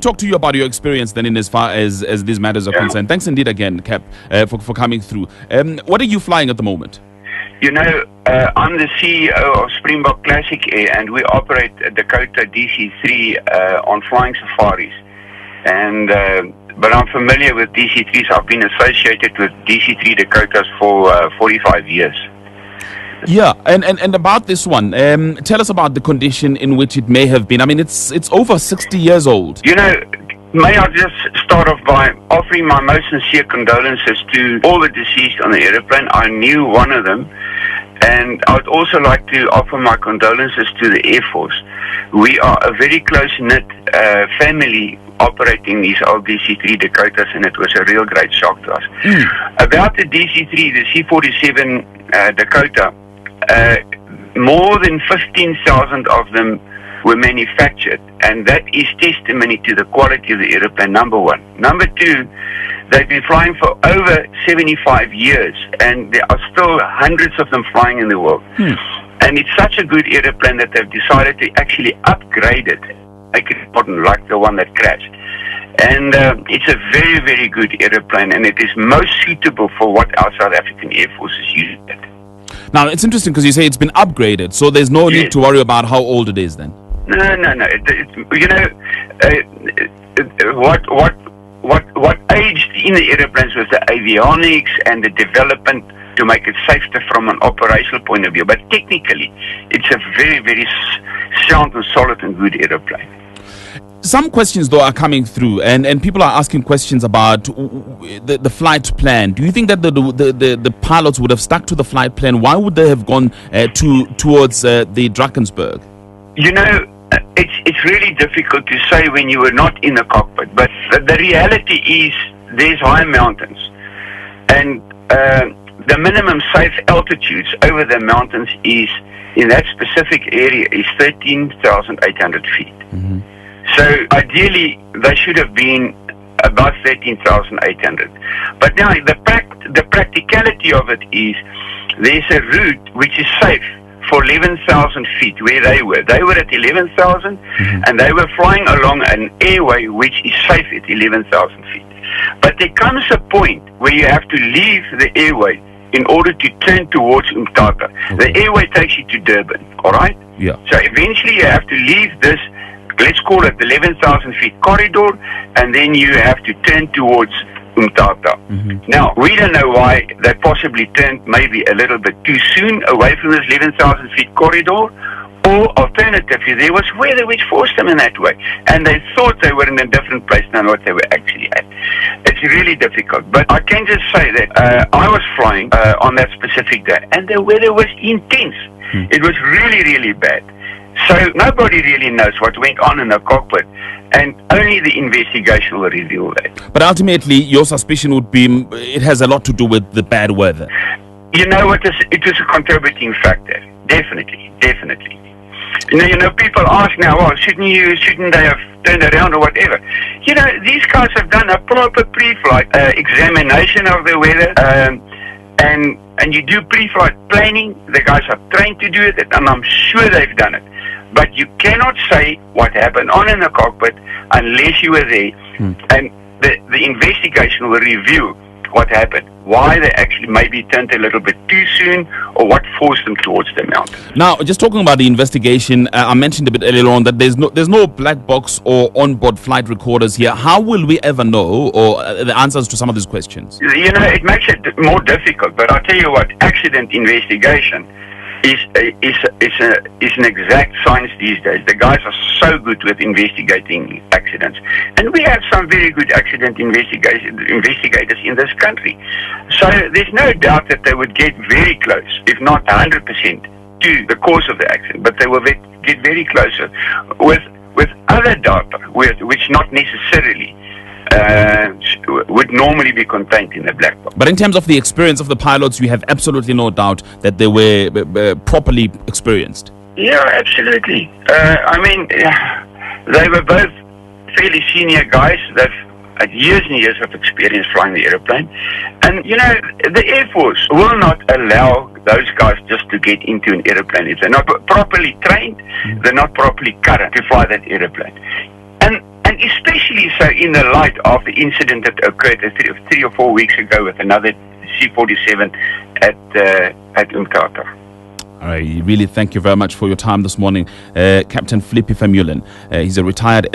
talk to you about your experience then in as far as these matters are concerned. Thanks indeed again, Cap, for coming through. What are you flying at the moment? You know, I'm the CEO of Springbok Classic Air, and we operate Dakota DC-3 on flying safaris. And but I'm familiar with DC-3s. I've been associated with DC-3 Dakotas for 45 years. Yeah, and about this one, tell us about the condition in which it may have been. I mean, it's over 60 years old. You know, may I just start off by offering my most sincere condolences to all the deceased on the aeroplane. I knew one of them. And I would also like to offer my condolences to the Air Force. We are a very close-knit family operating these old DC-3 Dakotas, and it was a real great shock to us. About the DC-3, the C-47 Dakota, more than 15,000 of them were manufactured, and that is testimony to the quality of the aeroplane, number one. Number two, they've been flying for over 75 years, and there are still hundreds of them flying in the world. And it's such a good aeroplane that they've decided to actually upgrade it, make it modern, like the one that crashed. And it's a very, very good aeroplane, and it is most suitable for what our South African Air Force is using it. Now, it's interesting because you say it's been upgraded, so there's no need to worry about how old it is then. No. You know, what aged in the aeroplanes was the avionics and the development to make it safer from an operational point of view. But technically, it's a very, very sound and solid and good aeroplane. Some questions, though, are coming through, and people are asking questions about the flight plan. Do you think that the pilots would have stuck to the flight plan? Why would they have gone towards the Drakensberg? You know, it's really difficult to say when you were not in the cockpit, but the reality is there's high mountains, and the minimum safe altitudes over the mountains is, in that specific area, is 13,800 feet. So ideally, they should have been about 13,800. But now the practicality of it is there's a route which is safe for 11,000 feet where they were. They were at 11,000 and they were flying along an airway which is safe at 11,000 feet. But there comes a point where you have to leave the airway in order to turn towards Umtata. The airway takes you to Durban, all right? Yeah. So eventually you have to leave this, let's call it 11,000 feet corridor, and then you have to turn towards Umtata. Now, we don't know why they possibly turned maybe a little bit too soon away from this 11,000 feet corridor, or alternatively, there was weather which forced them in that way, and they thought they were in a different place than what they were actually at. It's really difficult, but I can just say that I was flying on that specific day, and the weather was intense. It was really, really bad. So nobody really knows what went on in the cockpit, and only the investigation will reveal that. But ultimately, your suspicion would be it has a lot to do with the bad weather. You know what? It was a contributing factor. Definitely. You know, people ask now, well, shouldn't they have turned around or whatever? You know, these guys have done a proper pre-flight examination of the weather, and you do pre-flight planning. The guys are trained to do it, and I'm sure they've done it. But you cannot say what happened on in the cockpit unless you were there, and the investigation will review what happened, why they actually maybe turned a little bit too soon, or what forced them towards the mountain. Now, just talking about the investigation, I mentioned a bit earlier on that there's no black box or onboard flight recorders here. How will we ever know or the answers to some of these questions? You know, it makes it more difficult, but I'll tell you what, accident investigation is an exact science these days. The guys are so good with investigating accidents, and we have some very good accident investigators in this country. So there's no doubt that they would get very close, if not 100%, to the cause of the accident, but they will get very closer with other data, which not necessarily would normally be contained in the black box. But in terms of the experience of the pilots, you have absolutely no doubt that they were properly experienced. Yeah, absolutely. I mean, they were both fairly senior guys. They've had years and years of experience flying the airplane. And, you know, the Air Force will not allow those guys just to get into an airplane. If they're not properly trained, they're not properly current to fly that airplane. And especially also in the light of the incident that occurred 3 or 4 weeks ago with another C-47 at Umtata. All right, really thank you very much for your time this morning. Captain Philippi Vermeulen, he's a retired